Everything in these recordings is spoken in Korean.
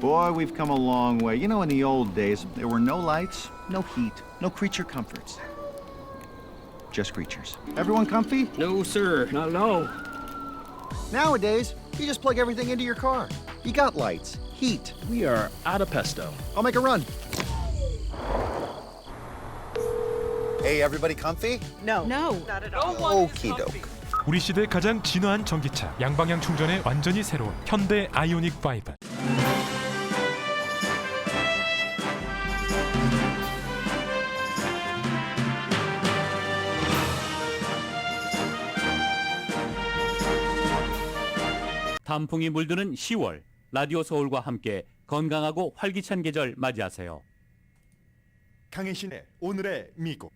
Boy, we've come a long way. You know, in the old days, there were no lights, no heat, no creature comforts. Just creatures. Everyone comfy? No, sir. Not at all. Nowadays, you just plug everything into your car. You got lights, heat. We are out of pesto. I'll make a run. Hey, everybody comfy? No. Okie doke. 우리 시대 가장 진화한 전기차, 양방향 충전에 완전히 새로운 현대 아이오닉 5. 단풍이 물드는 10월, 라디오 서울과 함께 건강하고 활기찬 계절 맞이하세요. 강혜신의 오늘의 미국.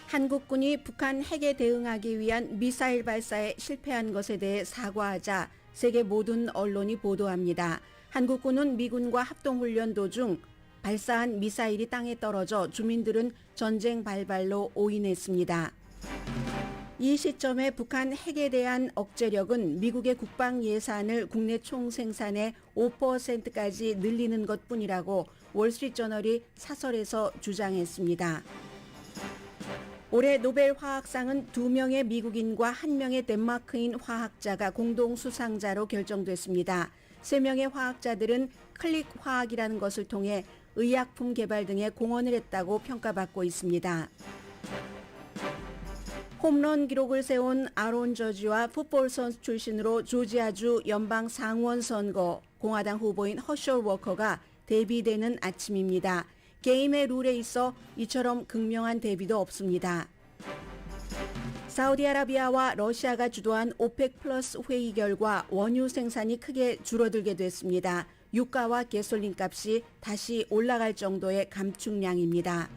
한국군이 북한 핵에 대응하기 위한 미사일 발사에 실패한 것에 대해 사과하자 세계 모든 언론이 보도합니다. 한국군은 미군과 합동훈련 도중 발사한 미사일이 땅에 떨어져 주민들은 전쟁 발발로 오인했습니다. 이 시점에 북한 핵에 대한 억제력은 미국의 국방 예산을 국내 총생산의 5%까지 늘리는 것뿐이라고 월스트리트저널이 사설에서 주장했습니다. 올해 노벨 화학상은 2명의 미국인과 1명의 덴마크인 화학자가 공동 수상자로 결정됐습니다. 3명의 화학자들은 클릭 화학이라는 것을 통해 의약품 개발 등에 공헌을 했다고 평가받고 있습니다. 홈런 기록을 세운 아론 저지와 풋볼 선수 출신으로 조지아주 연방 상원 선거 공화당 후보인 허셜 워커가 대비되는 아침입니다. 게임의 룰에 있어 이처럼 극명한 대비도 없습니다. 사우디아라비아와 러시아가 주도한 오펙 플러스 회의 결과 원유 생산이 크게 줄어들게 됐습니다. 유가와 가솔린 값이 다시 올라갈 정도의 감축량입니다.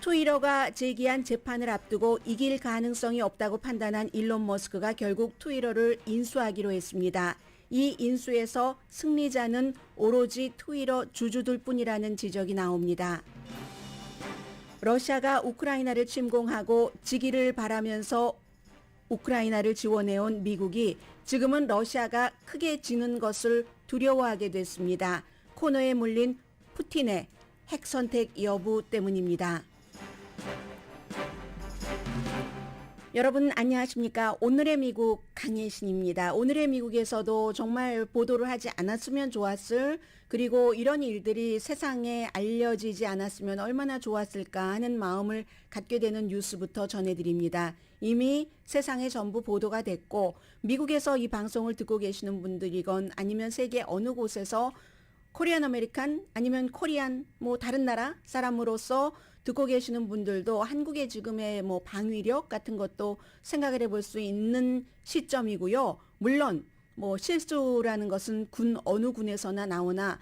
트위터가 제기한 재판을 앞두고 이길 가능성이 없다고 판단한 일론 머스크가 결국 트위터를 인수하기로 했습니다. 이 인수에서 승리자는 오로지 트위터 주주들 뿐이라는 지적이 나옵니다. 러시아가 우크라이나를 침공하고 지기를 바라면서 우크라이나를 지원해온 미국이 지금은 러시아가 크게 지는 것을 두려워하게 됐습니다. 코너에 물린 푸틴의 핵 선택 여부 때문입니다. 여러분 안녕하십니까? 오늘의 미국 강혜신입니다. 오늘의 미국에서도 정말 보도를 하지 않았으면 좋았을, 그리고 이런 일들이 세상에 알려지지 않았으면 얼마나 좋았을까 하는 마음을 갖게 되는 뉴스부터 전해드립니다. 이미 세상에 전부 보도가 됐고 미국에서 이 방송을 듣고 계시는 분들이건 아니면 세계 어느 곳에서 코리안 아메리칸 아니면 코리안 다른 나라 사람으로서 듣고 계시는 분들도 한국의 지금의 방위력 같은 것도 생각을 해볼 수 있는 시점이고요. 물론 실수라는 것은 어느 군에서나 나오나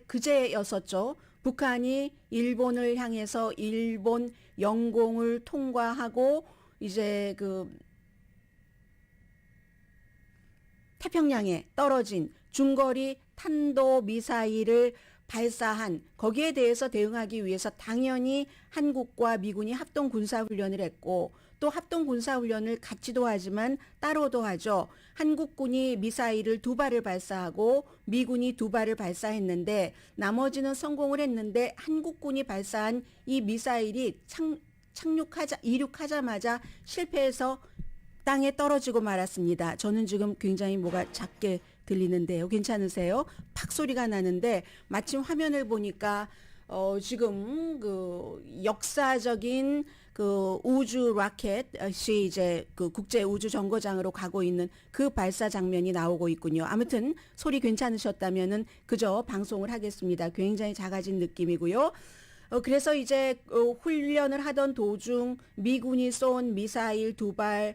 그제였었죠. 북한이 일본을 향해서 일본 영공을 통과하고 이제 태평양에 떨어진 중거리 탄도 미사일을 발사한, 거기에 대해서 대응하기 위해서 당연히 한국과 미군이 합동 군사훈련을 했고 또 합동 군사훈련을 같이도 하지만 따로도 하죠. 한국군이 미사일을 2발을 발사하고 미군이 2발을 발사했는데 나머지는 성공을 했는데 한국군이 발사한 이 미사일이 이륙하자마자 실패해서 땅에 떨어지고 말았습니다. 저는 지금 굉장히 뭐가 작게 들리는데요. 괜찮으세요? 팍 소리가 나는데 마침 화면을 보니까 지금 역사적인 우주 로켓이 이제 국제 우주 정거장으로 가고 있는 그 발사 장면이 나오고 있군요. 아무튼 소리 괜찮으셨다면은 그저 방송을 하겠습니다. 굉장히 작아진 느낌이고요. 그래서 이제 훈련을 하던 도중 미군이 쏜 미사일 2발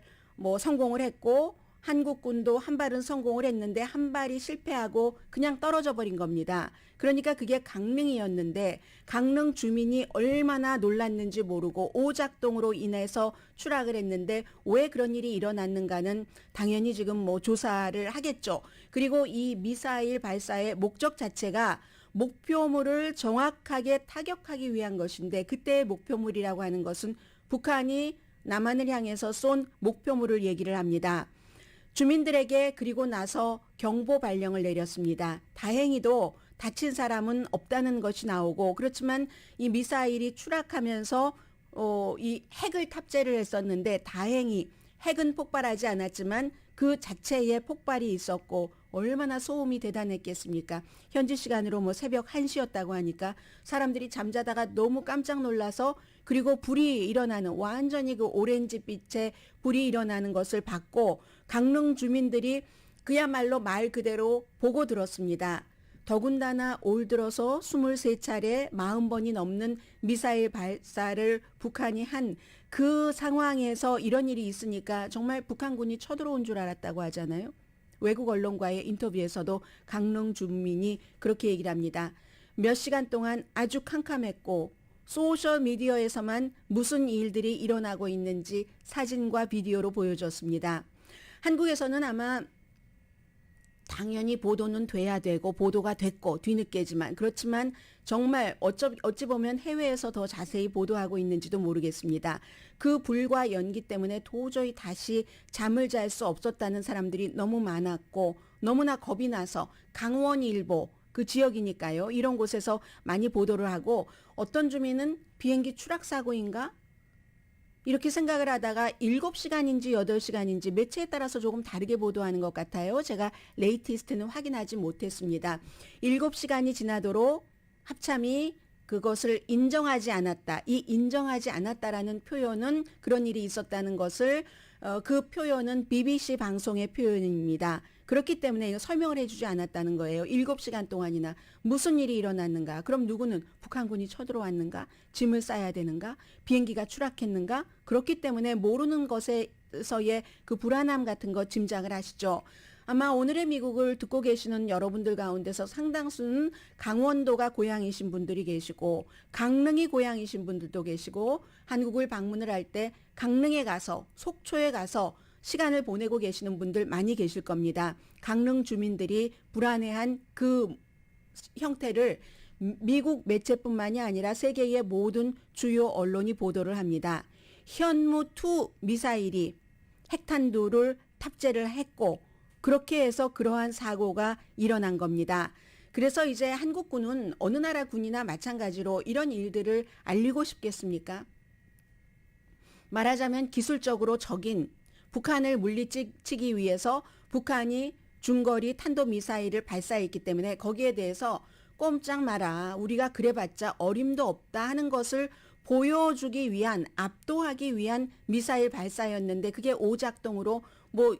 성공을 했고 한국군도 1발은 성공을 했는데 1발이 실패하고 그냥 떨어져 버린 겁니다. 그러니까 그게 강릉이었는데 강릉 주민이 얼마나 놀랐는지 모르고 오작동으로 인해서 추락을 했는데 왜 그런 일이 일어났는가는 당연히 지금 조사를 하겠죠. 그리고 이 미사일 발사의 목적 자체가 목표물을 정확하게 타격하기 위한 것인데 그때의 목표물이라고 하는 것은 북한이 남한을 향해서 쏜 목표물을 얘기를 합니다. 주민들에게 그리고 나서 경보 발령을 내렸습니다. 다행히도 다친 사람은 없다는 것이 나오고 그렇지만 이 미사일이 추락하면서 이 핵을 탑재를 했었는데 다행히 핵은 폭발하지 않았지만 그 자체에 폭발이 있었고 얼마나 소음이 대단했겠습니까? 현지 시간으로 뭐 새벽 1시였다고 하니까 사람들이 잠자다가 너무 깜짝 놀라서 그리고 불이 일어나는 완전히 그 오렌지빛의 불이 일어나는 것을 봤고 강릉 주민들이 그야말로 말 그대로 보고 들었습니다. 더군다나 올 들어서 23차례 40번이 넘는 미사일 발사를 북한이 한 그 상황에서 이런 일이 있으니까 정말 북한군이 쳐들어온 줄 알았다고 하잖아요. 외국 언론과의 인터뷰에서도 강릉 주민이 그렇게 얘기를 합니다. 몇 시간 동안 아주 캄캄했고 소셜미디어에서만 무슨 일들이 일어나고 있는지 사진과 비디오로 보여줬습니다. 한국에서는 아마 당연히 보도는 돼야 되고 보도가 됐고 뒤늦게지만 그렇지만 정말 어찌 보면 해외에서 더 자세히 보도하고 있는지도 모르겠습니다. 그 불과 연기 때문에 도저히 다시 잠을 잘 수 없었다는 사람들이 너무 많았고 너무나 겁이 나서 강원일보 그 지역이니까요. 이런 곳에서 많이 보도를 하고 어떤 주민은 비행기 추락 사고인가? 이렇게 생각을 하다가 7시간인지 8시간인지 매체에 따라서 조금 다르게 보도하는 것 같아요. 제가 레이티스트는 확인하지 못했습니다. 7시간이 지나도록 합참이 그것을 인정하지 않았다. 이 인정하지 않았다라는 표현은 그런 일이 있었다는 것을 그 표현은 BBC 방송의 표현입니다. 그렇기 때문에 이거 설명을 해주지 않았다는 거예요. 7시간 동안이나 무슨 일이 일어났는가? 그럼 누구는 북한군이 쳐들어왔는가? 짐을 싸야 되는가? 비행기가 추락했는가? 그렇기 때문에 모르는 것에서의 그 불안함 같은 거 짐작을 하시죠. 아마 오늘의 미국을 듣고 계시는 여러분들 가운데서 상당수는 강원도가 고향이신 분들이 계시고 강릉이 고향이신 분들도 계시고 한국을 방문을 할 때 강릉에 가서 속초에 가서 시간을 보내고 계시는 분들 많이 계실 겁니다. 강릉 주민들이 불안해한 그 형태를 미국 매체뿐만이 아니라 세계의 모든 주요 언론이 보도를 합니다. 현무2 미사일이 핵탄두를 탑재를 했고 그렇게 해서 그러한 사고가 일어난 겁니다. 그래서 이제 한국군은 어느 나라 군이나 마찬가지로 이런 일들을 알리고 싶겠습니까? 말하자면 기술적으로 적인 북한을 물리치기 위해서 북한이 중거리 탄도미사일을 발사했기 때문에 거기에 대해서 꼼짝 마라. 우리가 그래봤자 어림도 없다 하는 것을 보여주기 위한 압도하기 위한 미사일 발사였는데 그게 오작동으로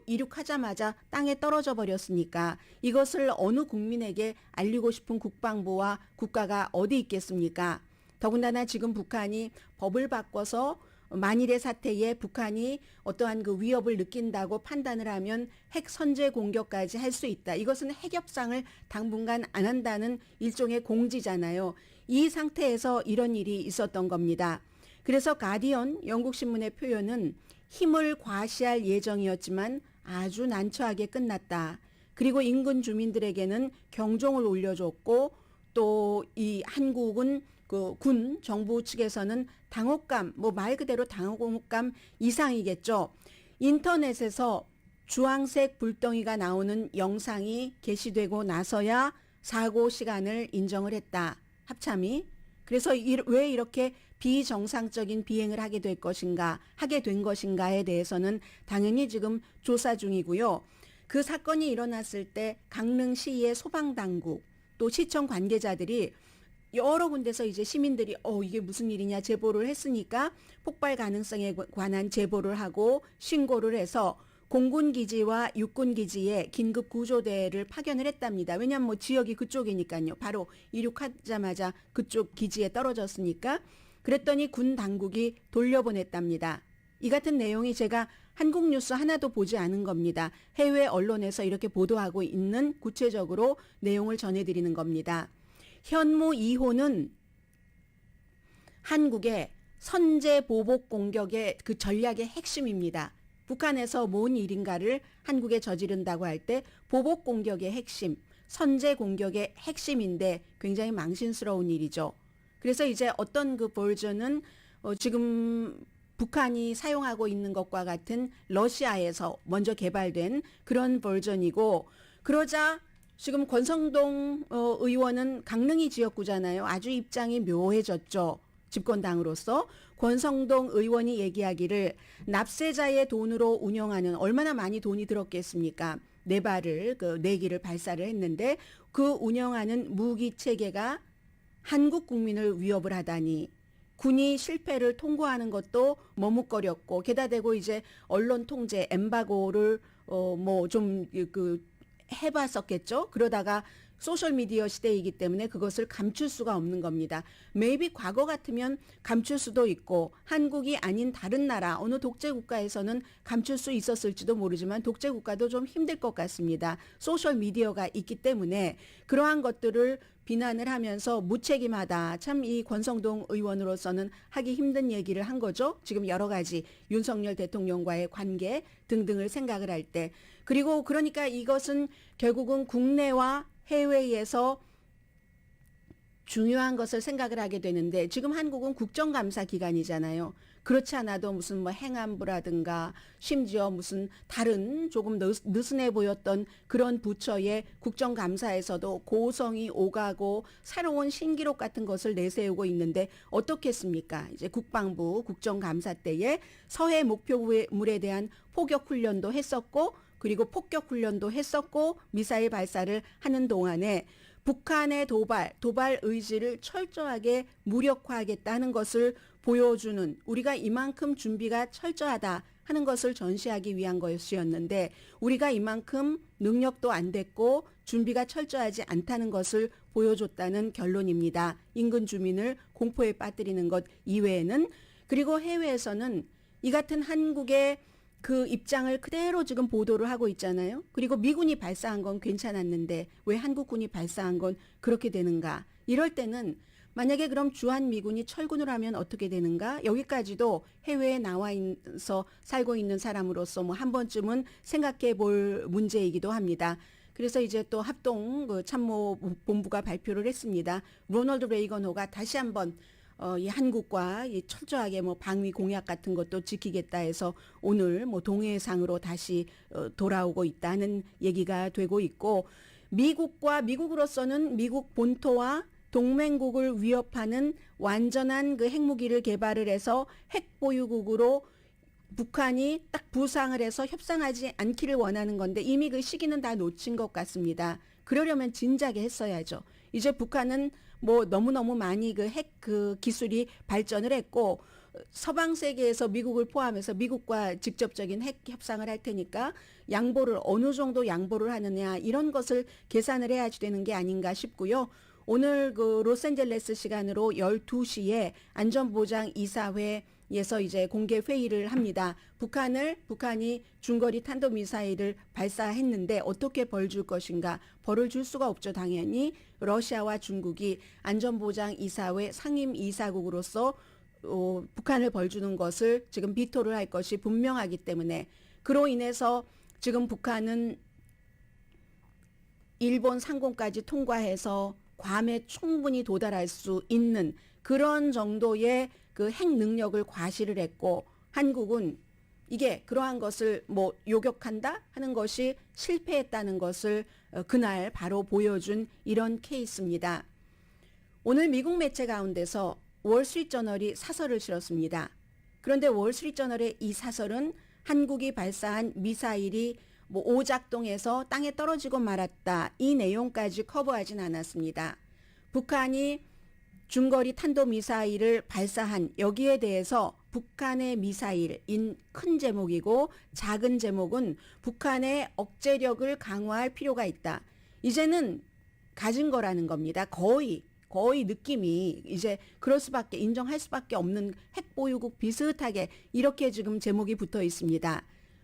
이륙하자마자 땅에 떨어져 버렸으니까 이것을 어느 국민에게 알리고 싶은 국방부와 국가가 어디 있겠습니까? 더군다나 지금 북한이 법을 바꿔서 만일의 사태에 북한이 어떠한 그 위협을 느낀다고 판단을 하면 핵 선제 공격까지 할 수 있다. 이것은 핵 협상을 당분간 안 한다는 일종의 공지잖아요. 이 상태에서 이런 일이 있었던 겁니다. 그래서 가디언 영국 신문의 표현은 힘을 과시할 예정이었지만 아주 난처하게 끝났다. 그리고 인근 주민들에게는 경종을 울려줬고 또 이 한국은 그 군 정부 측에서는 당혹감, 말 그대로 당혹감 이상이겠죠. 인터넷에서 주황색 불덩이가 나오는 영상이 게시되고 나서야 사고 시간을 인정을 했다. 합참이. 그래서 왜 이렇게 비정상적인 비행을 하게 된 것인가에 대해서는 당연히 지금 조사 중이고요. 그 사건이 일어났을 때 강릉시의 소방당국 또 시청 관계자들이 여러 군데서 이제 시민들이 이게 무슨 일이냐 제보를 했으니까 폭발 가능성에 관한 제보를 하고 신고를 해서 공군기지와 육군기지에 긴급 구조대를 파견을 했답니다. 왜냐하면 지역이 그쪽이니까요. 바로 이륙하자마자 그쪽 기지에 떨어졌으니까. 그랬더니 군 당국이 돌려보냈답니다. 이 같은 내용이 제가 한국 뉴스 하나도 보지 않은 겁니다. 해외 언론에서 이렇게 보도하고 있는 구체적으로 내용을 전해드리는 겁니다. 현무 2호는 한국의 선제 보복 공격의 그 전략의 핵심입니다. 북한에서 뭔 일인가를 한국에 저지른다고 할 때 보복 공격의 핵심, 선제 공격의 핵심인데 굉장히 망신스러운 일이죠. 그래서 이제 어떤 그 버전은 지금 북한이 사용하고 있는 것과 같은 러시아에서 먼저 개발된 그런 버전이고, 그러자 지금 권성동 의원은 강릉이 지역구잖아요. 아주 입장이 묘해졌죠. 집권당으로서. 권성동 의원이 얘기하기를 납세자의 돈으로 운영하는, 얼마나 많이 돈이 들었겠습니까? 네 기를 발사를 했는데 그 운영하는 무기 체계가 한국 국민을 위협을 하다니, 군이 실패를 통보하는 것도 머뭇거렸고, 게다 대고 이제 언론 통제 엠바고를 해봤었겠죠. 그러다가 소셜미디어 시대이기 때문에 그것을 감출 수가 없는 겁니다. maybe 과거 같으면 감출 수도 있고, 한국이 아닌 다른 나라 어느 독재 국가에서는 감출 수 있었을지도 모르지만 독재 국가도 좀 힘들 것 같습니다. 소셜미디어가 있기 때문에 그러한 것들을 비난을 하면서 무책임하다. 참 이 권성동 의원으로서는 하기 힘든 얘기를 한 거죠. 지금 여러 가지 윤석열 대통령과의 관계 등등을 생각을 할 때. 그리고 그러니까 이것은 결국은 국내와 해외에서 중요한 것을 생각을 하게 되는데, 지금 한국은 국정감사 기간이잖아요. 그렇지 않아도 무슨 뭐 행안부라든가 심지어 무슨 다른 조금 느슨해 보였던 그런 부처의 국정감사에서도 고성이 오가고 새로운 신기록 같은 것을 내세우고 있는데 어떻겠습니까? 이제 국방부 국정감사 때에 서해 목표물에 대한 포격 훈련도 했었고, 그리고 폭격 훈련도 했었고, 미사일 발사를 하는 동안에 북한의 도발 의지를 철저하게 무력화하겠다는 것을 보여주는, 우리가 이만큼 준비가 철저하다 하는 것을 전시하기 위한 것이었는데, 우리가 이만큼 능력도 안 됐고 준비가 철저하지 않다는 것을 보여줬다는 결론입니다. 인근 주민을 공포에 빠뜨리는 것 이외에는. 그리고 해외에서는 이 같은 한국의 그 입장을 그대로 지금 보도를 하고 있잖아요. 그리고 미군이 발사한 건 괜찮았는데 왜 한국군이 발사한 건 그렇게 되는가? 이럴 때는 만약에 그럼 주한미군이 철군을 하면 어떻게 되는가? 여기까지도 해외에 나와 있어 살고 있는 사람으로서 뭐 한 번쯤은 생각해 볼 문제이기도 합니다. 그래서 이제 또 합동 그 참모본부가 발표를 했습니다. 로널드 레이건호가 다시 한번 이 한국과 이 철저하게 뭐 방위 공약 같은 것도 지키겠다 해서 오늘 뭐 동해상으로 다시 돌아오고 있다는 얘기가 되고 있고, 미국으로서는 미국 본토와 동맹국을 위협하는 완전한 그 핵무기를 개발을 해서 핵보유국으로 북한이 딱 부상을 해서 협상하지 않기를 원하는 건데, 이미 그 시기는 다 놓친 것 같습니다. 그러려면 진작에 했어야죠. 이제 북한은 뭐 너무너무 많이 그 핵 기술이 발전을 했고, 서방 세계에서 미국을 포함해서 미국과 직접적인 핵 협상을 할 테니까 양보를 어느 정도 양보를 하느냐, 이런 것을 계산을 해야지 되는 게 아닌가 싶고요. 오늘 그 로스앤젤레스 시간으로 12시에 안전보장 이사회에서 이제 공개 회의를 합니다. 북한이 중거리 탄도미사일을 발사했는데 어떻게 벌 줄 것인가? 벌을 줄 수가 없죠. 당연히 러시아와 중국이 안전보장 이사회 상임 이사국으로서 북한을 벌주는 것을 지금 비토를 할 것이 분명하기 때문에, 그로 인해서 지금 북한은 일본 상공까지 통과해서 괌에 충분히 도달할 수 있는 그런 정도의 그 핵 능력을 과시를 했고, 한국은 이게 그러한 것을 뭐 요격한다 하는 것이 실패했다는 것을 그날 바로 보여준 이런 케이스입니다. 오늘 미국 매체 가운데서 월스트리트저널이 사설을 실었습니다. 그런데 월스트리트저널의 이 사설은 한국이 발사한 미사일이 뭐 오작동해서 땅에 떨어지고 말았다, 이 내용까지 커버하진 않았습니다. 북한이 중거리 탄도미사일을 발사한 여기에 대해서 북한의 미사일인 큰 제목이고, 작은 제목은 북한의 억제력을 강화할 필요가 있다. 이제는 가진 거라는 겁니다. 거의 느낌이 이제 그럴 수밖에, 인정할 수밖에 없는 핵보유국 비슷하게 이렇게 지금 제목이 붙어 있습니다.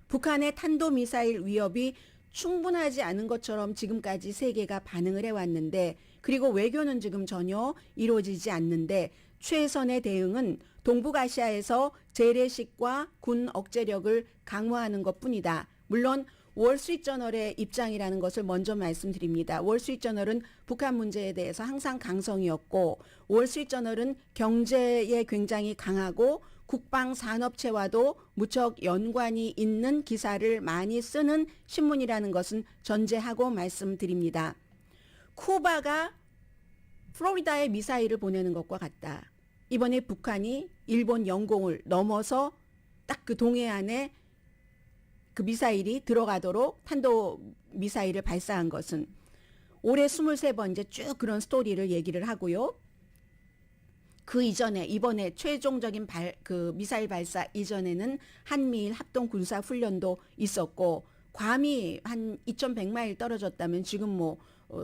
북한의 탄도미사일 위협이 충분하지 않은 것처럼 지금까지 세계가 반응을 해왔는데, 그리고 외교는 지금 전혀 이루어지지 않는데, 최선의 대응은 동북아시아에서 재래식과 군 억제력을 강화하는 것뿐이다. 물론 월스트리트저널의 입장이라는 것을 먼저 말씀드립니다. 월스트리트저널은 북한 문제에 대해서 항상 강성이었고 월스트리트저널은 경제에 굉장히 강하고 국방 산업체와도 무척 연관이 있는 기사를 많이 쓰는 신문이라는 것은 전제하고 말씀드립니다. 쿠바가 플로리다에 미사일을 보내는 것과 같다. 이번에 북한이 일본 영공을 넘어서 딱 그 동해안에 그 미사일이 들어가도록 탄도 미사일을 발사한 것은 올해 23번째 쭉 그런 스토리를 얘기를 하고요. 그 이전에 이번에 최종적인 그 미사일 발사 이전에는 한미일 합동 군사 훈련도 있었고 괌이 한 2,100마일 떨어졌다면 지금 뭐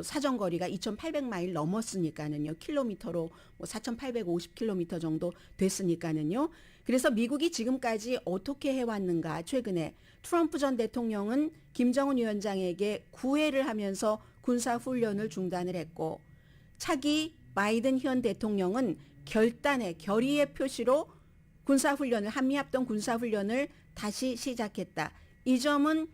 사정거리가 2,800마일 넘었으니까는요. 킬로미터로 뭐 4,850킬로미터 정도 됐으니까는요. 그래서 미국이 지금까지 어떻게 해왔는가 최근에 트럼프 전 대통령은 김정은 위원장에게 구애를 하면서 군사훈련을 중단을 했고 차기 바이든 현 대통령은 결의의 표시로 군사훈련을 한미합동 군사훈련을 다시 시작했다. 이 점은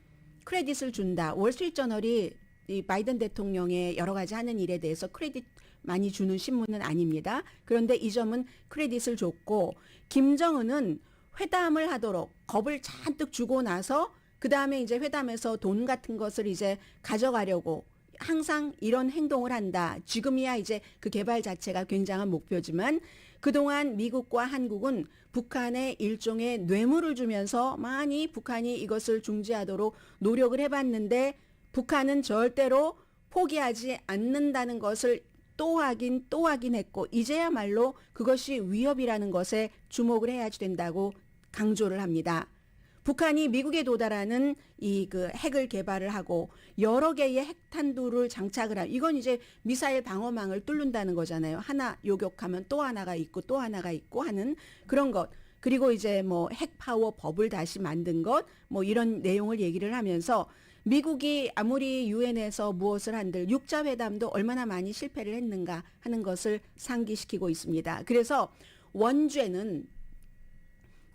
크레딧을 준다. 월스트리트저널이 이 바이든 대통령의 여러 가지 하는 일에 대해서 크레딧 많이 주는 신문은 아닙니다. 그런데 이 점은 크레딧을 줬고 김정은은 회담을 하도록 겁을 잔뜩 주고 나서 그 다음에 이제 회담에서 돈 같은 것을 이제 가져가려고 항상 이런 행동을 한다. 지금이야 이제 그 개발 자체가 굉장한 목표지만 그동안 미국과 한국은 북한에 일종의 뇌물을 주면서 많이 북한이 이것을 중지하도록 노력을 해봤는데 북한은 절대로 포기하지 않는다는 것을 또 확인했고 이제야말로 그것이 위협이라는 것에 주목을 해야지 된다고 강조를 합니다. 북한이 미국에 도달하는 이 그 핵을 개발을 하고 여러 개의 핵탄두를 장착을 하고 이건 이제 미사일 방어망을 뚫는다는 거잖아요. 하나 요격하면 또 하나가 있고 또 하나가 있고 하는 그런 것. 그리고 이제 뭐 핵파워 법을 다시 만든 것 뭐 이런 내용을 얘기를 하면서 미국이 아무리 유엔에서 무엇을 한들 육자회담도 얼마나 많이 실패를 했는가 하는 것을 상기시키고 있습니다. 그래서 원죄는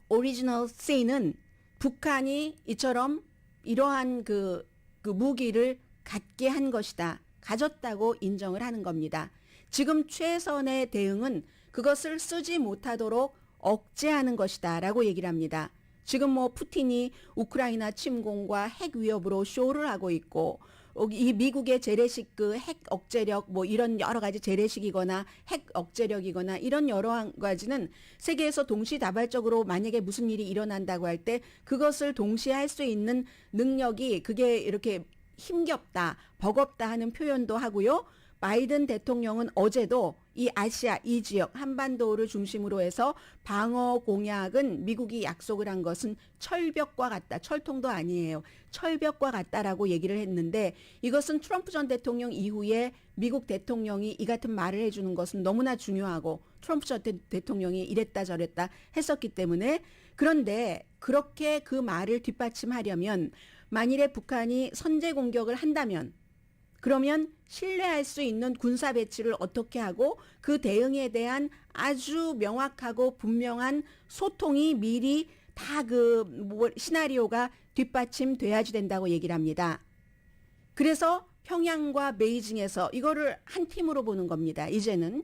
오리지널 C는 북한이 이처럼 이러한 그 무기를 갖게 한 것이다. 가졌다고 인정을 하는 겁니다. 지금 최선의 대응은 그것을 쓰지 못하도록 억제하는 것이다 라고 얘기를 합니다. 지금 뭐 푸틴이 우크라이나 침공과 핵 위협으로 쇼를 하고 있고 이 미국의 재래식 그 핵 억제력 뭐 이런 여러 가지 재래식이거나 핵 억제력이거나 이런 여러 가지는 세계에서 동시다발적으로 만약에 무슨 일이 일어난다고 할 때 그것을 동시에 할 수 있는 능력이 그게 이렇게 힘겹다, 버겁다 하는 표현도 하고요. 바이든 대통령은 어제도 이 아시아, 이 지역, 한반도를 중심으로 해서 방어 공약은 미국이 약속을 한 것은 철벽과 같다. 철통도 아니에요. 철벽과 같다라고 얘기를 했는데 이것은 트럼프 전 대통령 이후에 미국 대통령이 이 같은 말을 해주는 것은 너무나 중요하고 트럼프 전 대통령이 이랬다 저랬다 했었기 때문에 그런데 그렇게 그 말을 뒷받침하려면 만일에 북한이 선제 공격을 한다면 그러면 신뢰할 수 있는 군사 배치를 어떻게 하고 그 대응에 대한 아주 명확하고 분명한 소통이 미리 다 시나리오가 뒷받침돼야지 된다고 얘기를 합니다. 그래서 평양과 베이징에서 이거를 한 팀으로 보는 겁니다. 이제는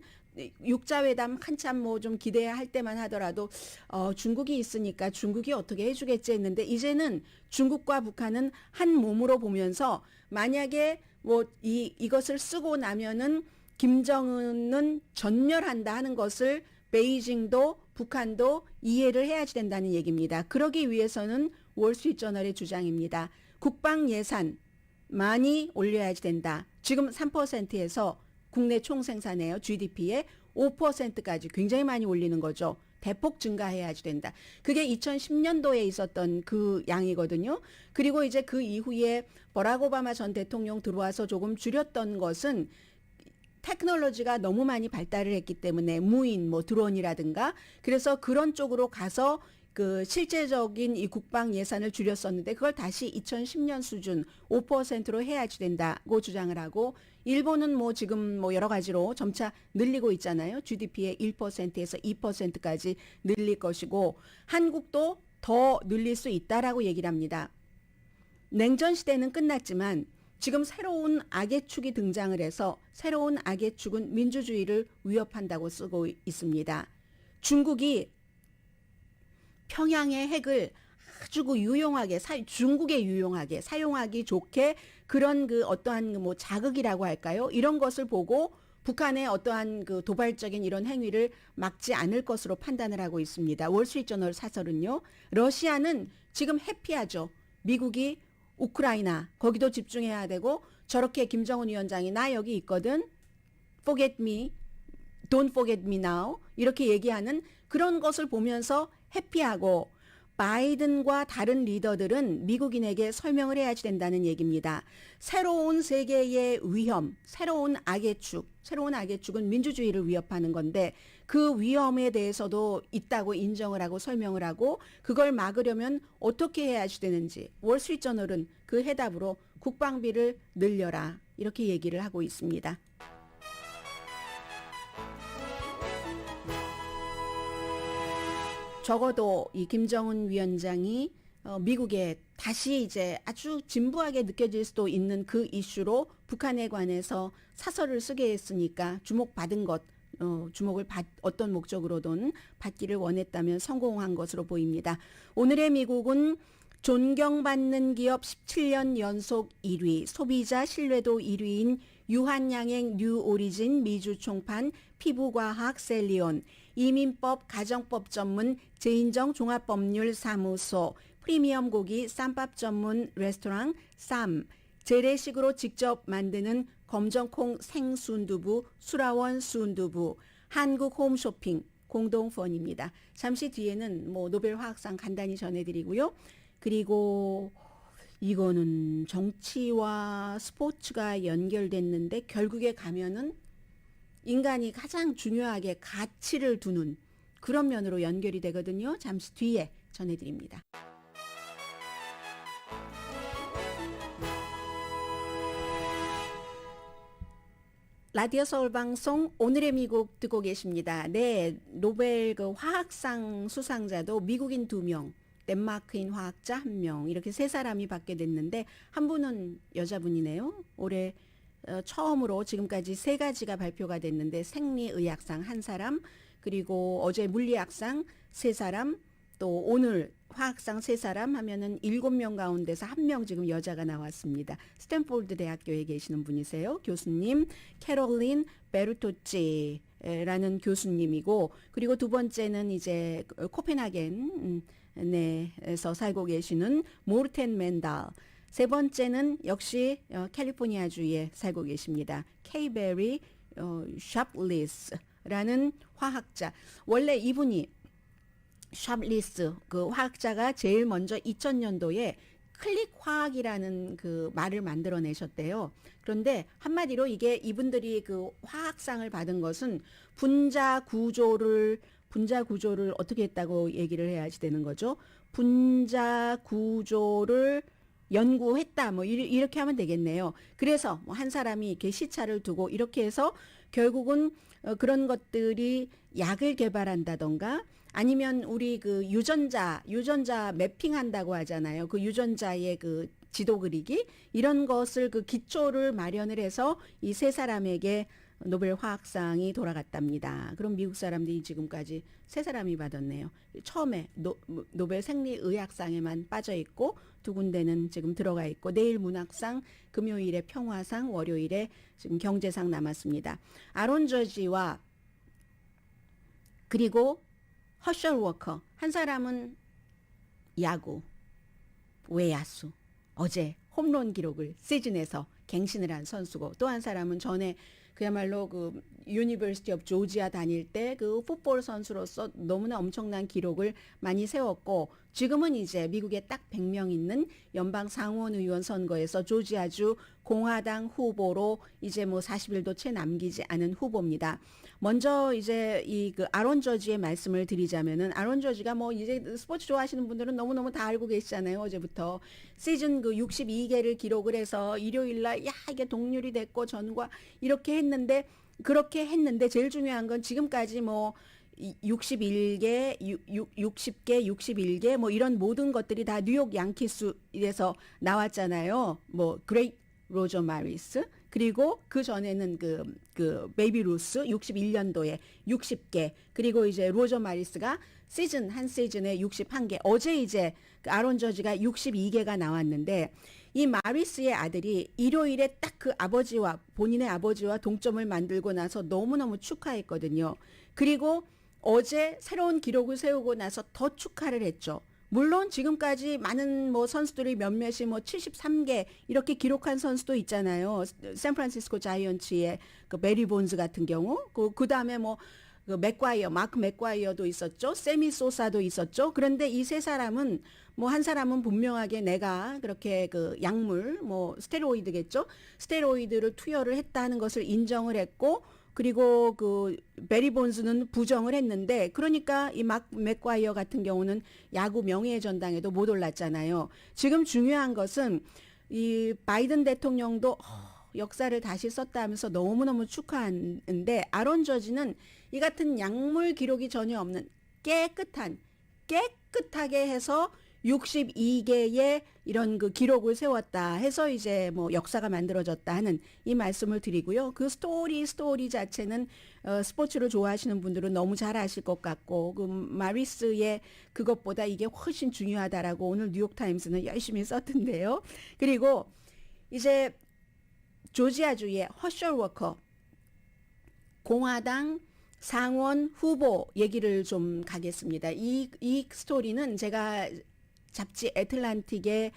육자회담 한참 뭐 좀 기대할 때만 하더라도 중국이 있으니까 중국이 어떻게 해주겠지 했는데 이제는 중국과 북한은 한 몸으로 보면서 만약에 뭐 이것을 쓰고 나면은 김정은은 전멸한다 하는 것을 베이징도 북한도 이해를 해야지 된다는 얘기입니다. 그러기 위해서는 월스트리트저널의 주장입니다. 국방 예산 많이 올려야지 된다. 지금 3%에서 국내 총생산이에요. GDP의 5%까지 굉장히 많이 올리는 거죠. 대폭 증가해야지 된다. 그게 2010년도에 있었던 그 양이거든요. 그리고 이제 그 이후에 버락 오바마 전 대통령 들어와서 조금 줄였던 것은 테크놀로지가 너무 많이 발달을 했기 때문에 무인 뭐 드론이라든가 그래서 그런 쪽으로 가서 그 실제적인 이 국방 예산을 줄였었는데 그걸 다시 2010년 수준 5%로 해야지 된다고 주장을 하고 일본은 뭐 지금 뭐 여러 가지로 점차 늘리고 있잖아요. GDP의 1%에서 2%까지 늘릴 것이고 한국도 더 늘릴 수 있다라고 얘기를 합니다. 냉전 시대는 끝났지만 지금 새로운 악의 축이 등장을 해서 새로운 악의 축은 민주주의를 위협한다고 쓰고 있습니다. 중국이 평양의 핵을 아주 유용하게 중국에 유용하게 사용하기 좋게 그런 그 어떠한 뭐 자극이라고 할까요? 이런 것을 보고 북한의 어떠한 그 도발적인 이런 행위를 막지 않을 것으로 판단을 하고 있습니다. 월스트리트저널 사설은요. 러시아는 지금 해피하죠. 미국이 우크라이나 거기도 집중해야 되고 저렇게 김정은 위원장이 나 여기 있거든. Forget me. Don't forget me now. 이렇게 얘기하는 그런 것을 보면서 해피하고 바이든과 다른 리더들은 미국인에게 설명을 해야지 된다는 얘기입니다. 새로운 세계의 위험, 새로운 악의 축은 민주주의를 위협하는 건데 그 위험에 대해서도 있다고 인정을 하고 설명을 하고 그걸 막으려면 어떻게 해야지 되는지 월스트리트저널은 그 해답으로 국방비를 늘려라 이렇게 얘기를 하고 있습니다. 적어도 이 김정은 위원장이 미국에 다시 이제 아주 진부하게 느껴질 수도 있는 그 이슈로 북한에 관해서 사설을 쓰게 했으니까 주목받은 것, 주목을 어떤 목적으로든 받기를 원했다면 성공한 것으로 보입니다. 오늘의 미국은 존경받는 기업 17년 연속 1위, 소비자 신뢰도 1위인 유한양행 뉴오리진 미주총판 피부과학 셀리온, 이민법 가정법 전문 제인정 종합법률사무소, 프리미엄 고기 쌈밥 전문 레스토랑 쌈, 재래식으로 직접 만드는 검정콩 생순두부 수라원 순두부, 한국 홈쇼핑 공동펀입니다. 잠시 뒤에는 뭐 노벨 화학상 간단히 전해드리고요. 그리고 이거는 정치와 스포츠가 연결됐는데 결국에 가면은 인간이 가장 중요하게 가치를 두는 그런 면으로 연결이 되거든요. 잠시 뒤에 전해드립니다. 라디오 서울 방송 오늘의 미국 듣고 계십니다. 네, 노벨 그 화학상 수상자도 미국인 2명, 덴마크인 화학자 1명 이렇게 3사람이 받게 됐는데 한 분은 여자분이네요. 올해 처음으로 지금까지 3가지가 발표가 됐는데 생리의학상 1사람, 그리고 어제 물리학상 3사람, 또 오늘 화학상 3사람 하면은 7명 가운데서 1명 지금 여자가 나왔습니다. 스탠포드 대학교에 계시는 분이세요. 교수님 캐롤린 베르토치라는 교수님이고, 그리고 두 번째는 이제 코펜하겐에서 살고 계시는 모르텐 맨달, 세 번째는 역시 캘리포니아주에 살고 계십니다. 케이베리 샤플리스라는 화학자. 원래 이분이 샤플리스 그 화학자가 제일 먼저 2000년도에 클릭 화학이라는 그 말을 만들어내셨대요. 그런데 한마디로 이게 이분들이 그 화학상을 받은 것은 분자 구조를 어떻게 했다고 얘기를 해야지 되는 거죠. 분자 구조를 연구했다 뭐 이렇게 하면 되겠네요. 그래서 뭐 한 사람이 이렇게 시차를 두고 이렇게 해서 결국은 그런 것들이 약을 개발한다던가 아니면 우리 그 유전자 매핑한다고 하잖아요. 그 유전자의 그 지도 그리기 이런 것을 그 기초를 마련을 해서 이 3사람에게 노벨 화학상이 돌아갔답니다. 그럼 미국 사람들이 지금까지 3사람이 받았네요. 처음에 노벨 생리의학상에만 빠져 있고 2군데는 지금 들어가 있고 내일 문학상, 금요일에 평화상, 월요일에 지금 경제상 남았습니다. 아론 저지와 그리고 허셜 워커, 한 사람은 야구, 외야수, 어제 홈런 기록을 시즌에서 갱신을 한 선수고 또 한 사람은 전에 그야말로 그 유니버시티 오브 조지아 다닐 때 그 풋볼 선수로서 너무나 엄청난 기록을 많이 세웠고 지금은 이제 미국에 딱 100명 있는 연방 상원 의원 선거에서 조지아주 공화당 후보로 이제 뭐 40일도 채 남기지 않은 후보입니다. 먼저 이제 이 그 아론 저지의 말씀을 드리자면은 아론 저지가 뭐 이제 스포츠 좋아하시는 분들은 너무너무 다 알고 계시잖아요. 어제부터 시즌 그 62개를 기록을 해서 일요일 날 이게 동률이 됐고 전과 이렇게 했는데 그렇게 했는데 제일 중요한 건 지금까지 뭐 61개, 60개, 61개 뭐 이런 모든 것들이 다 뉴욕 양키스에서 나왔잖아요. 뭐 그레이트 로저 마리스 그리고 그 전에는 그 베이비 루스 61년도에 60개 그리고 이제 로저 마리스가 한 시즌에 61개 어제 이제 그 아론 저지가 62개가 나왔는데 이 마리스의 아들이 일요일에 딱 그 아버지와 본인의 아버지와 동점을 만들고 나서 너무너무 축하했거든요. 그리고 어제 새로운 기록을 세우고 나서 더 축하를 했죠. 물론 지금까지 많은 뭐 선수들이 몇몇이 뭐 73개 이렇게 기록한 선수도 있잖아요. 샌프란시스코 자이언츠의 그 베리 본즈 같은 경우 그 다음에 뭐 그 마크 맥과이어도 있었죠. 세미 소사도 있었죠. 그런데 이 세 사람은 뭐 한 사람은 분명하게 내가 그렇게 그 약물 뭐 스테로이드겠죠. 스테로이드를 투여를 했다는 것을 인정을 했고 그리고 그 베리 본즈는 부정을 했는데 그러니까 이 마크 맥과이어 같은 경우는 야구 명예의 전당에도 못 올랐잖아요. 지금 중요한 것은 이 바이든 대통령도 역사를 다시 썼다 하면서 너무너무 축하하는데 아론 저지는 이 같은 약물 기록이 전혀 없는 깨끗하게 해서 62개의 이런 그 기록을 세웠다 해서 이제 뭐 역사가 만들어졌다 하는 이 말씀을 드리고요. 그 스토리 자체는 스포츠를 좋아하시는 분들은 너무 잘 아실 것 같고 그 마리스의 그것보다 이게 훨씬 중요하다라고 오늘 뉴욕타임스는 열심히 썼던데요. 그리고 이제 조지아주의 허셜 워커 공화당 상원 후보 얘기를 좀 가겠습니다. 이 스토리는 제가 잡지 애틀란틱의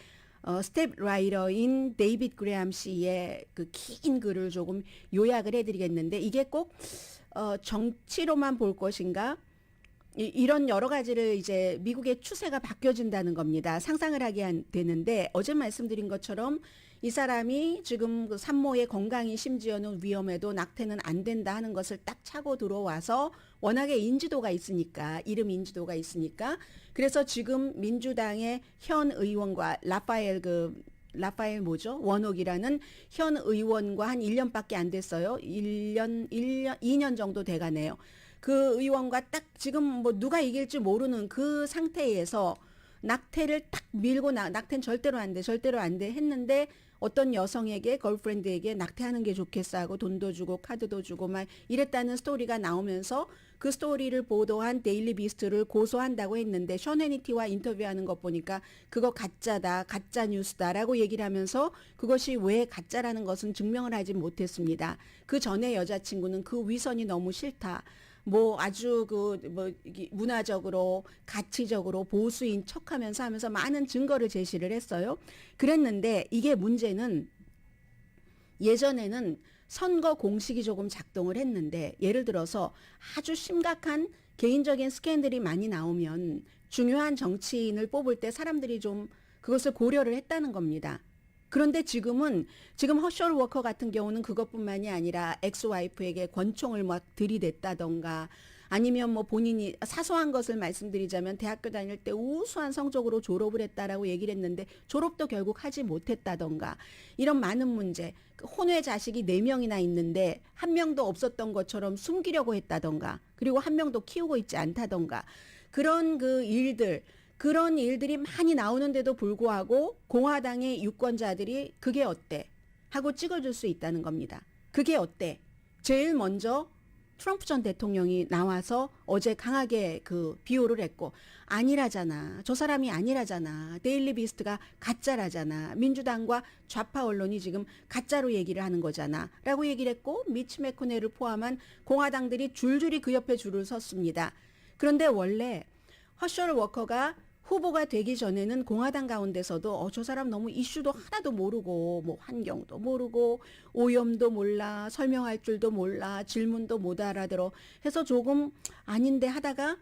스텝 라이터인 데이빗 그레함 씨의 그 긴 글을 조금 요약을 해드리겠는데 이게 꼭 정치로만 볼 것인가? 이런 여러 가지를 이제 미국의 추세가 바뀌어진다는 겁니다. 상상을 하게 되는데 어제 말씀드린 것처럼 이 사람이 지금 그 산모의 건강이 심지어는 위험해도 낙태는 안 된다 하는 것을 딱 차고 들어와서 워낙에 인지도가 있으니까 이름 인지도가 있으니까 그래서 지금 민주당의 현 의원과 라파엘 뭐죠? 원옥이라는 현 의원과 한 1년밖에 안 됐어요. 2년 정도 돼가네요. 그 의원과 딱 지금 뭐 누가 이길지 모르는 그 상태에서 낙태를 딱 밀고 낙태는 절대로 안 돼 했는데 어떤 여성에게 걸프렌드에게 낙태하는 게 좋겠어 하고 돈도 주고 카드도 주고 막 이랬다는 스토리가 나오면서 그 스토리를 보도한 데일리 비스트를 고소한다고 했는데 션 해니티와 인터뷰하는 것 보니까 그거 가짜다 가짜 뉴스다라고 얘기를 하면서 그것이 왜 가짜라는 것은 증명을 하지 못했습니다. 그 전에 여자친구는 그 위선이 너무 싫다. 뭐 아주 문화적으로 가치적으로 보수인 척하면서 하면서 많은 증거를 제시를 했어요. 그랬는데 이게 문제는 예전에는 선거 공식이 조금 작동을 했는데 예를 들어서 아주 심각한 개인적인 스캔들이 많이 나오면 중요한 정치인을 뽑을 때 사람들이 좀 그것을 고려를 했다는 겁니다. 그런데 지금 허셜 워커 같은 경우는 그것뿐만이 아니라 엑스와이프에게 권총을 막 들이댔다던가 아니면 뭐 본인이 사소한 것을 말씀드리자면 대학교 다닐 때 우수한 성적으로 졸업을 했다라고 얘기를 했는데 졸업도 결국 하지 못했다던가 이런 많은 문제 혼외 자식이 4명이나 있는데 한 명도 없었던 것처럼 숨기려고 했다던가 그리고 한 명도 키우고 있지 않다던가 그런 그런 일들이 많이 나오는데도 불구하고 공화당의 유권자들이 그게 어때? 하고 찍어줄 수 있다는 겁니다. 그게 어때? 제일 먼저 트럼프 전 대통령이 나와서 어제 강하게 그 비호를 했고 아니라잖아. 저 사람이 아니라잖아. 데일리 비스트가 가짜라잖아. 민주당과 좌파 언론이 지금 가짜로 얘기를 하는 거잖아. 라고 얘기를 했고 미치 매코넬을 포함한 공화당들이 줄줄이 그 옆에 줄을 섰습니다. 그런데 원래 허셜 워커가 후보가 되기 전에는 공화당 가운데서도 저 사람 너무 이슈도 하나도 모르고 뭐 환경도 모르고 오염도 몰라 설명할 줄도 몰라 질문도 못 알아들어 해서 조금 아닌데 하다가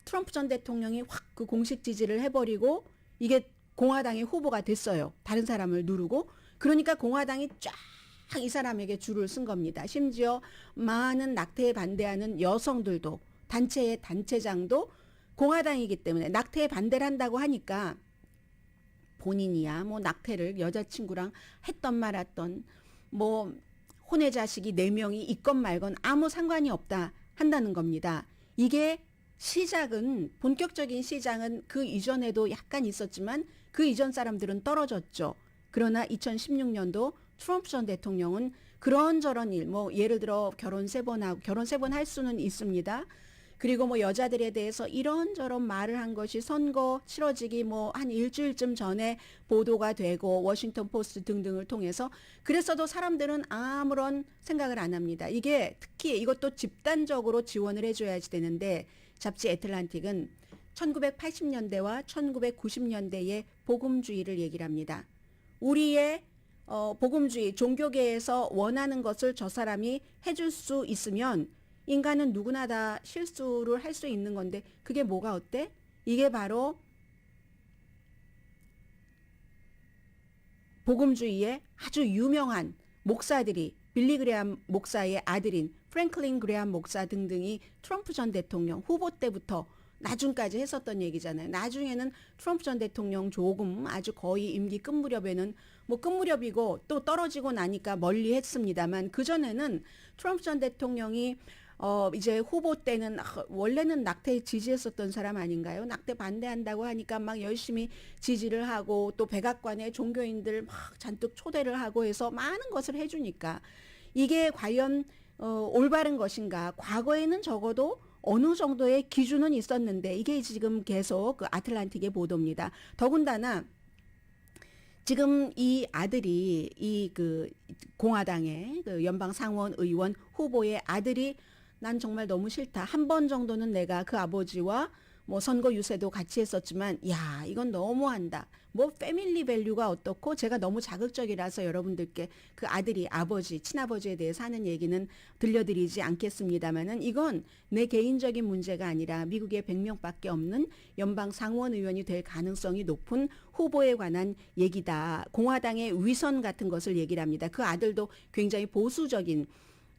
트럼프 전 대통령이 확 그 공식 지지를 해버리고 이게 공화당의 후보가 됐어요. 다른 사람을 누르고 그러니까 공화당이 쫙 이 사람에게 줄을 쓴 겁니다. 심지어 많은 낙태에 반대하는 여성들도 단체의 단체장도 공화당이기 때문에 낙태에 반대를 한다고 하니까 본인이야 뭐 낙태를 여자친구랑 했던 말았던 뭐 혼외 자식이 4명이 있건 말건 아무 상관이 없다 한다는 겁니다. 이게 시작은 본격적인 시장은 그 이전에도 약간 있었지만 그 이전 사람들은 떨어졌죠. 그러나 2016년도 트럼프 전 대통령은 그런저런 일, 뭐 예를 들어 결혼 3번 할 수는 있습니다. 그리고 뭐 여자들에 대해서 이런저런 말을 한 것이 선거 치러지기 뭐 한 일주일쯤 전에 보도가 되고 워싱턴 포스트 등등을 통해서 그랬어도 사람들은 아무런 생각을 안 합니다. 이게 특히 이것도 집단적으로 지원을 해줘야지 되는데 잡지 애틀란틱은 1980년대와 1990년대의 복음주의를 얘기를 합니다. 우리의 복음주의, 종교계에서 원하는 것을 저 사람이 해줄 수 있으면 인간은 누구나 다 실수를 할 수 있는 건데 그게 뭐가 어때? 이게 바로 복음주의의 아주 유명한 목사들이 빌리 그레함 목사의 아들인 프랭클린 그레함 목사 등등이 트럼프 전 대통령 후보 때부터 나중까지 했었던 얘기잖아요. 나중에는 트럼프 전 대통령 조금 아주 거의 임기 끝 무렵에는 뭐 끝 무렵이고 또 떨어지고 나니까 멀리 했습니다만 그전에는 트럼프 전 대통령이 이제 후보 때는 원래는 낙태에 지지했었던 사람 아닌가요? 낙태 반대한다고 하니까 막 열심히 지지를 하고 또 백악관에 종교인들 막 잔뜩 초대를 하고 해서 많은 것을 해주니까 이게 과연 올바른 것인가? 과거에는 적어도 어느 정도의 기준은 있었는데 이게 지금 계속 그 아틀란틱의 보도입니다. 더군다나 지금 이 아들이 이 그 공화당의 그 연방 상원 의원 후보의 아들이 난 정말 너무 싫다. 한 번 정도는 내가 그 아버지와 뭐 선거 유세도 같이 했었지만 야 이건 너무한다. 뭐 패밀리 밸류가 어떻고 제가 너무 자극적이라서 여러분들께 그 아들이 아버지 친아버지에 대해서 하는 얘기는 들려드리지 않겠습니다만은 이건 내 개인적인 문제가 아니라 미국의 100명밖에 없는 연방 상원 의원이 될 가능성이 높은 후보에 관한 얘기다. 공화당의 위선 같은 것을 얘기를 합니다. 그 아들도 굉장히 보수적인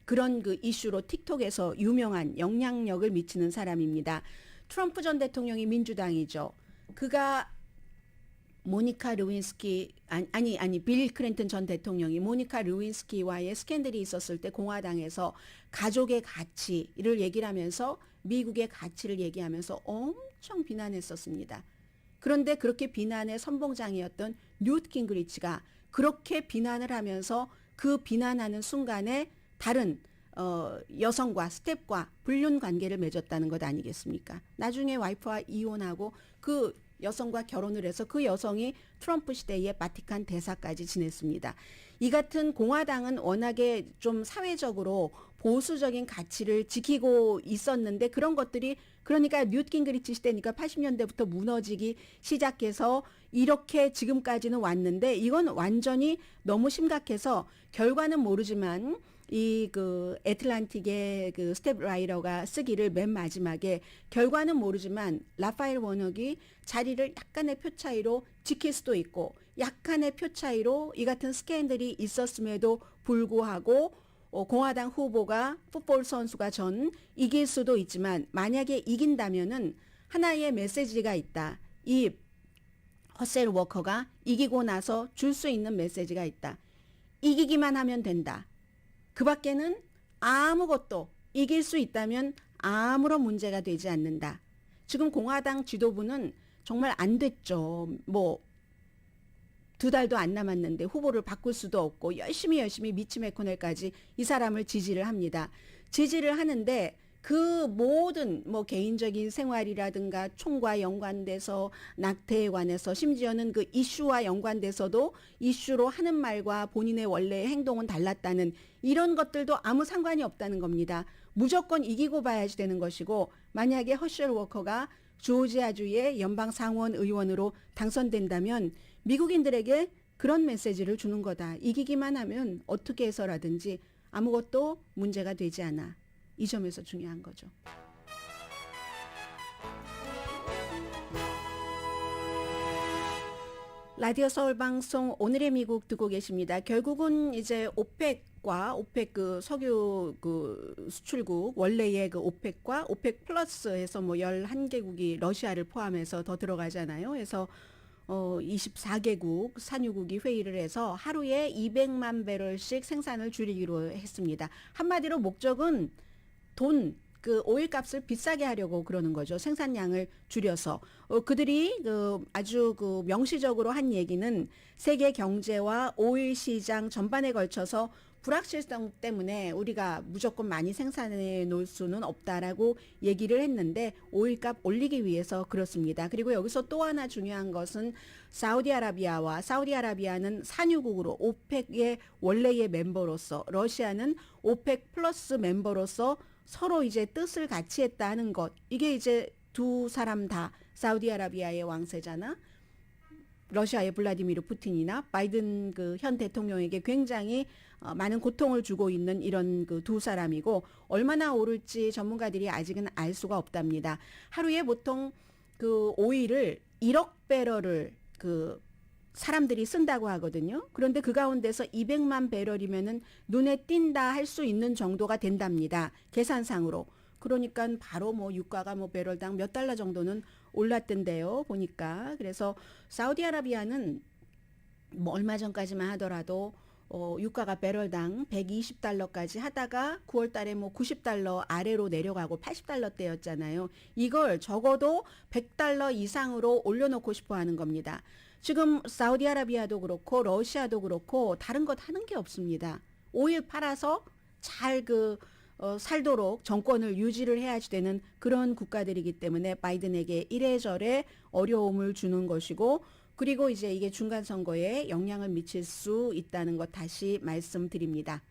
그런 그 이슈로 틱톡에서 유명한 영향력을 미치는 사람입니다. 트럼프 전 대통령이 민주당이죠. 그가 모니카 르윈스키 빌 클린턴 전 대통령이 모니카 르윈스키와의 스캔들이 있었을 때 공화당에서 가족의 가치를 얘기를 하면서 미국의 가치를 얘기하면서 엄청 비난했었습니다. 그런데 그렇게 비난의 선봉장이었던 뉴트 깅그리치가 그렇게 비난을 하면서 그 비난하는 순간에 다른 여성과 스텝과 불륜 관계를 맺었다는 것 아니겠습니까? 나중에 와이프와 이혼하고 그 여성과 결혼을 해서 그 여성이 트럼프 시대의 바티칸 대사까지 지냈습니다. 이 같은 공화당은 워낙에 좀 사회적으로 보수적인 가치를 지키고 있었는데 그런 것들이 그러니까 뉴트 깅그리치 시대니까 80년대부터 무너지기 시작해서 이렇게 지금까지는 왔는데 이건 완전히 너무 심각해서 결과는 모르지만 이 그 애틀란틱의 그 스텝 라이더가 쓰기를 맨 마지막에 결과는 모르지만 라파엘 워녹이 자리를 약간의 표 차이로 지킬 수도 있고 약간의 표 차이로 이 같은 스캔들이 있었음에도 불구하고 공화당 후보가 풋볼 선수가 전 이길 수도 있지만 만약에 이긴다면은 하나의 메시지가 있다. 이 허셀 워커가 이기고 나서 줄 수 있는 메시지가 있다. 이기기만 하면 된다. 그 밖에는 아무것도 이길 수 있다면 아무런 문제가 되지 않는다. 지금 공화당 지도부는 정말 안 됐죠. 뭐 2달도 안 남았는데 후보를 바꿀 수도 없고 열심히 미치 매코넬까지 이 사람을 지지를 합니다. 지지를 하는데 그 모든 뭐 개인적인 생활이라든가 총과 연관돼서 낙태에 관해서 심지어는 그 이슈와 연관돼서도 이슈로 하는 말과 본인의 원래의 행동은 달랐다는 이런 것들도 아무 상관이 없다는 겁니다. 무조건 이기고 봐야지 되는 것이고 만약에 허셀 워커가 조지아주의 연방 상원 의원으로 당선된다면 미국인들에게 그런 메시지를 주는 거다. 이기기만 하면 어떻게 해서라든지 아무것도 문제가 되지 않아. 이 점에서 중요한 거죠. 라디오 서울 방송 오늘의 미국 듣고 계십니다. 결국은 이제 오펙과 오펙 그 석유 그 수출국 원래의 그 오펙과 오펙 플러스에서 뭐 11개국이 러시아를 포함해서 더 들어가잖아요. 그래서 24개국 산유국이 회의를 해서 하루에 200만 배럴씩 생산을 줄이기로 했습니다. 한마디로 목적은 돈, 그 오일 값을 비싸게 하려고 그러는 거죠. 생산량을 줄여서. 그들이 아주 그 명시적으로 한 얘기는 세계 경제와 오일 시장 전반에 걸쳐서 불확실성 때문에 우리가 무조건 많이 생산해 놓을 수는 없다라고 얘기를 했는데 오일값 올리기 위해서 그렇습니다. 그리고 여기서 또 하나 중요한 것은 사우디아라비아는 산유국으로 오펙의 원래의 멤버로서 러시아는 오펙 플러스 멤버로서 서로 이제 뜻을 같이 했다 하는 것. 이게 이제 두 사람 다 사우디아라비아의 왕세자나 러시아의 블라디미르 푸틴이나 바이든 그 현 대통령에게 굉장히 많은 고통을 주고 있는 이런 그 두 사람이고 얼마나 오를지 전문가들이 아직은 알 수가 없답니다. 하루에 보통 그 오일을 1억 배럴을 그 사람들이 쓴다고 하거든요. 그런데 그 가운데서 200만 배럴이면은 눈에 띈다 할 수 있는 정도가 된답니다. 계산상으로. 그러니까 바로 뭐 유가가 뭐 배럴당 몇 달러 정도는 올랐던데요. 보니까. 그래서 사우디아라비아는 뭐 얼마 전까지만 하더라도 유가가 배럴당 120달러까지 하다가 9월 달에 뭐 90달러 아래로 내려가고 80달러대였잖아요. 이걸 적어도 100달러 이상으로 올려놓고 싶어 하는 겁니다. 지금 사우디아라비아도 그렇고 러시아도 그렇고 다른 것 하는 게 없습니다. 오일 팔아서 잘 살도록 정권을 유지를 해야지 되는 그런 국가들이기 때문에 바이든에게 이래저래 어려움을 주는 것이고 그리고 이제 이게 중간 선거에 영향을 미칠 수 있다는 것 다시 말씀드립니다.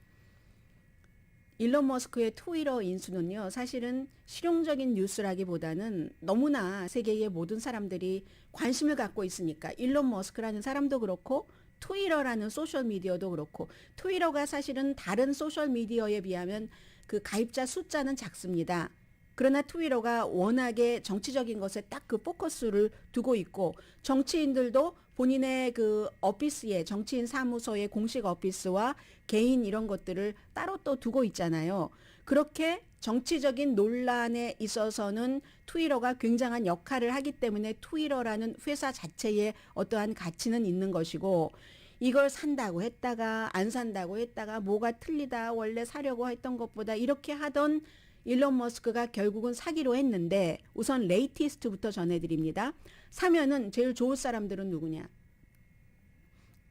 일론 머스크의 트위터 인수는요. 사실은 실용적인 뉴스라기보다는 너무나 세계의 모든 사람들이 관심을 갖고 있으니까 일론 머스크라는 사람도 그렇고 트위터라는 소셜미디어도 그렇고 트위터가 사실은 다른 소셜미디어에 비하면 그 가입자 숫자는 작습니다. 그러나 트위터가 워낙에 정치적인 것에 딱 그 포커스를 두고 있고 정치인들도 본인의 그 오피스에 정치인 사무소의 공식 오피스와 개인 이런 것들을 따로 또 두고 있잖아요. 그렇게 정치적인 논란에 있어서는 트위터가 굉장한 역할을 하기 때문에 트위터라는 회사 자체에 어떠한 가치는 있는 것이고 이걸 산다고 했다가 안 산다고 했다가 뭐가 틀리다 원래 사려고 했던 것보다 이렇게 하던 일론 머스크가 결국은 사기로 했는데 우선 레이티스트부터 전해드립니다. 사면은 제일 좋을 사람들은 누구냐?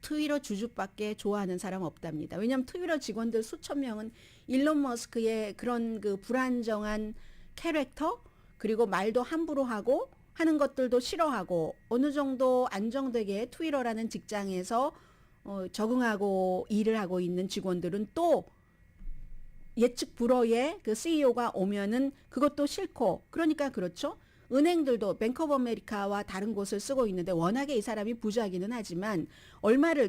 트위터 주주밖에 좋아하는 사람 없답니다. 왜냐하면 트위터 직원들 수천 명은 일론 머스크의 그런 그 불안정한 캐릭터 그리고 말도 함부로 하고 하는 것들도 싫어하고 어느 정도 안정되게 트위터라는 직장에서 적응하고 일을 하고 있는 직원들은 또 예측 불허의 그 CEO가 오면은 그것도 싫고 그러니까 그렇죠. 은행들도 뱅크 오브 아메리카와 다른 곳을 쓰고 있는데 워낙에 이 사람이 부자기는 하지만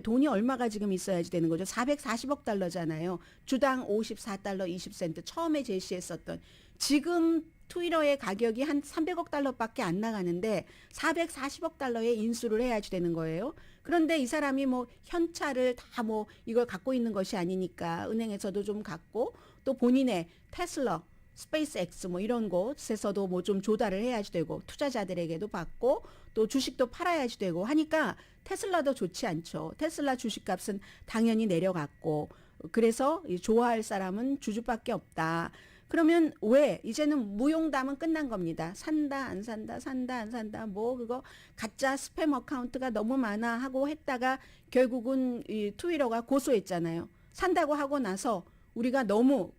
돈이 얼마가 지금 있어야지 되는 거죠. 440억 달러잖아요. 주당 54달러 20센트 처음에 제시했었던 지금 트위터의 가격이 한 300억 달러밖에 안 나가는데 440억 달러에 인수를 해야지 되는 거예요. 그런데 이 사람이 뭐 현찰을 다 뭐 이걸 갖고 있는 것이 아니니까 은행에서도 좀 갖고 또 본인의 테슬라, 스페이스X 뭐 이런 곳에서도 뭐 좀 조달을 해야지 되고 투자자들에게도 받고 또 주식도 팔아야지 되고 하니까 테슬라도 좋지 않죠. 테슬라 주식값은 당연히 내려갔고 그래서 좋아할 사람은 주주밖에 없다. 그러면 왜 이제는 무용담은 끝난 겁니다. 산다 안 산다 산다 안 산다 뭐 그거 가짜 스팸 어카운트가 너무 많아 하고 했다가 결국은 이 트위터가 고소했잖아요. 산다고 하고 나서 우리가 너무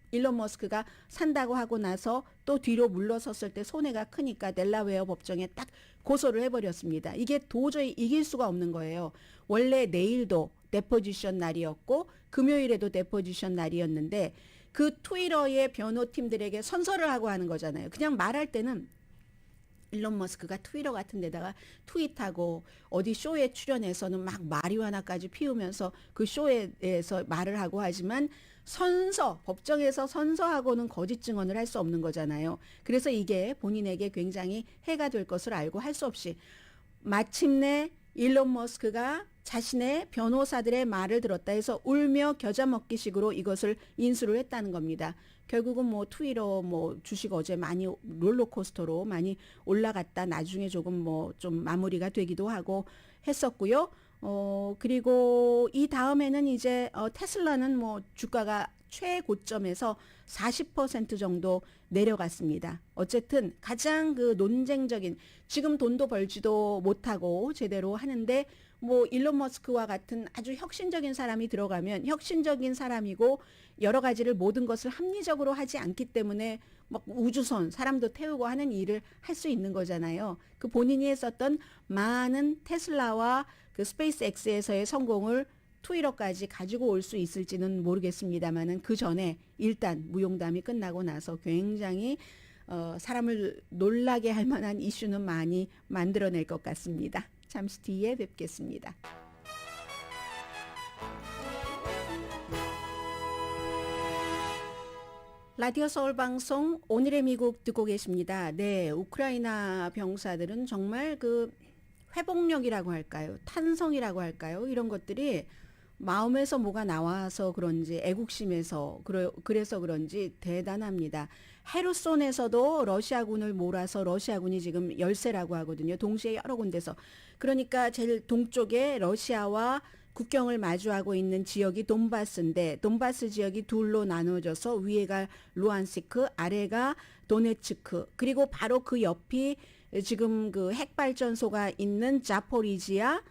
일론 머스크가 산다고 하고 나서 또 뒤로 물러섰을 때 손해가 크니까 델라웨어 법정에 딱 고소를 해버렸습니다. 이게 도저히 이길 수가 없는 거예요. 원래 내일도 데포지션 날이었고 금요일에도 데포지션 날이었는데 그 트위터의 변호팀들에게 선서를 하고 하는 거잖아요. 그냥 말할 때는 일론 머스크가 트위터 같은 데다가 트윗하고 어디 쇼에 출연해서는 막 마리화나까지 피우면서 그 쇼에서 말을 하고 하지만 법정에서 선서하고는 거짓 증언을 할 수 없는 거잖아요. 그래서 이게 본인에게 굉장히 해가 될 것을 알고 할 수 없이 마침내 일론 머스크가 자신의 변호사들의 말을 들었다 해서 울며 겨자 먹기식으로 이것을 인수를 했다는 겁니다. 결국은 뭐 트위터 뭐 주식 어제 많이 롤러코스터로 많이 올라갔다 나중에 조금 뭐 좀 마무리가 되기도 하고 했었고요. 그리고 이 다음에는 이제 테슬라는 뭐 주가가 최고점에서 40% 정도 내려갔습니다. 어쨌든 가장 그 논쟁적인 지금 돈도 벌지도 못하고 제대로 하는데 뭐 일론 머스크와 같은 아주 혁신적인 사람이 들어가면 혁신적인 사람이고 여러 가지를 모든 것을 합리적으로 하지 않기 때문에 막 우주선 사람도 태우고 하는 일을 할 수 있는 거잖아요. 그 본인이 했었던 많은 테슬라와 그 스페이스X에서의 성공을 트위터까지 가지고 올 수 있을지는 모르겠습니다만은 그 전에 일단 무용담이 끝나고 나서 굉장히 사람을 놀라게 할 만한 이슈는 많이 만들어낼 것 같습니다. 잠시 뒤에 뵙겠습니다. 라디오 서울 방송 오늘의 미국 듣고 계십니다. 네, 우크라이나 병사들은 정말 그 회복력이라고 할까요? 탄성이라고 할까요? 이런 것들이 마음에서 뭐가 나와서 그런지 애국심에서 그래서 그런지 대단합니다. 헤르손에서도 러시아군을 몰아서 러시아군이 지금 열세라고 하거든요. 동시에 여러 군데서. 그러니까 제일 동쪽에 러시아와 국경을 마주하고 있는 지역이 돈바스인데 돈바스 지역이 둘로 나눠져서 위에가 루안스크, 아래가 도네츠크, 그리고 바로 그 옆이 지금 그 핵발전소가 있는 자포리지아가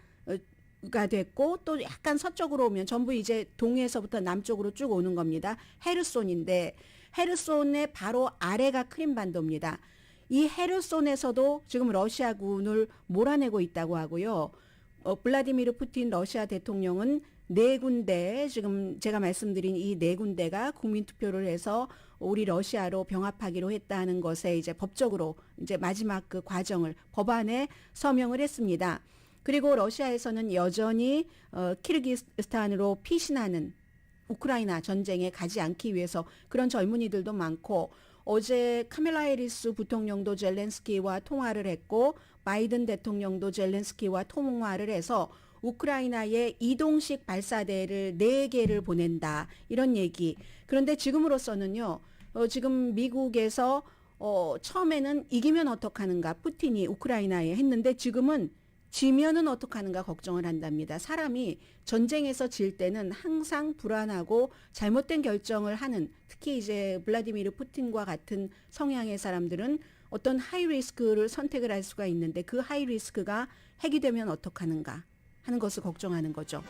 됐고 또 약간 서쪽으로 오면 전부 이제 동에서부터 남쪽으로 쭉 오는 겁니다. 헤르손인데 헤르손의 바로 아래가 크림반도입니다. 이 헤르손에서도 지금 러시아군을 몰아내고 있다고 하고요. 블라디미르 푸틴 러시아 대통령은 4군데 지금 제가 말씀드린 이 4군데가 국민투표를 해서 우리 러시아로 병합하기로 했다는 것에 이제 법적으로 이제 마지막 그 과정을 법안에 서명을 했습니다. 그리고 러시아에서는 여전히 키르기스탄으로 피신하는 우크라이나 전쟁에 가지 않기 위해서 그런 젊은이들도 많고 어제 카밀라 해리스 부통령도 젤렌스키와 통화를 했고 바이든 대통령도 젤렌스키와 통화를 해서 우크라이나에 이동식 발사대를 4개를 보낸다. 이런 얘기. 그런데 지금으로서는요. 지금 미국에서 처음에는 이기면 어떡하는가 푸틴이 우크라이나에 했는데 지금은 지면은 어떡하는가 걱정을 한답니다. 사람이 전쟁에서 질 때는 항상 불안하고 잘못된 결정을 하는 특히 이제 블라디미르 푸틴과 같은 성향의 사람들은 어떤 하이리스크를 선택을 할 수가 있는데 그 하이리스크가 핵이 되면 어떡하는가 하는 것을 걱정하는 거죠.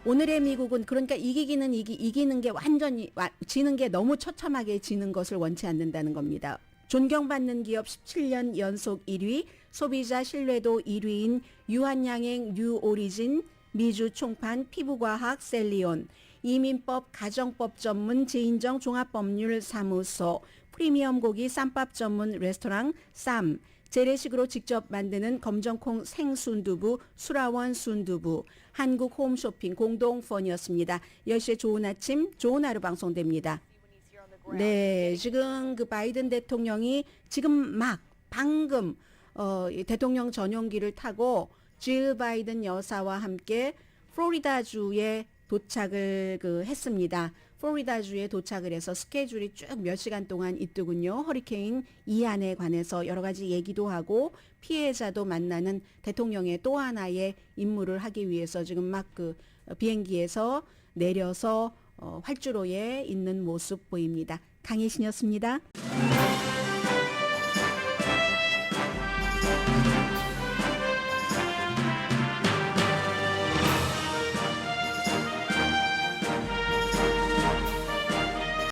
오늘의 미국은 그러니까 이기는 게 완전히 지는 게 너무 처참하게 지는 것을 원치 않는다는 겁니다. 존경받는 기업 17년 연속 1위, 소비자 신뢰도 1위인 유한양행 뉴오리진, 미주 총판 피부과학 셀리온, 이민법 가정법 전문 제인정 종합법률 사무소, 프리미엄 고기 쌈밥 전문 레스토랑 쌈, 재래식으로 직접 만드는 검정콩 생순두부 수라원 순두부, 한국 홈쇼핑 공동펀이었습니다. 10시에 좋은 아침 좋은 하루 방송됩니다. 네, 지금 그 바이든 대통령이 지금 방금 대통령 전용기를 타고 질 바이든 여사와 함께 플로리다주에 도착을 했습니다. 플로리다주에 도착을 해서 스케줄이 쭉 몇 시간 동안 있더군요. 허리케인 이안에 관해서 여러 가지 얘기도 하고 피해자도 만나는 대통령의 또 하나의 임무를 하기 위해서 지금 비행기에서 내려서 활주로에 있는 모습 보입니다. 강혜신이었습니다.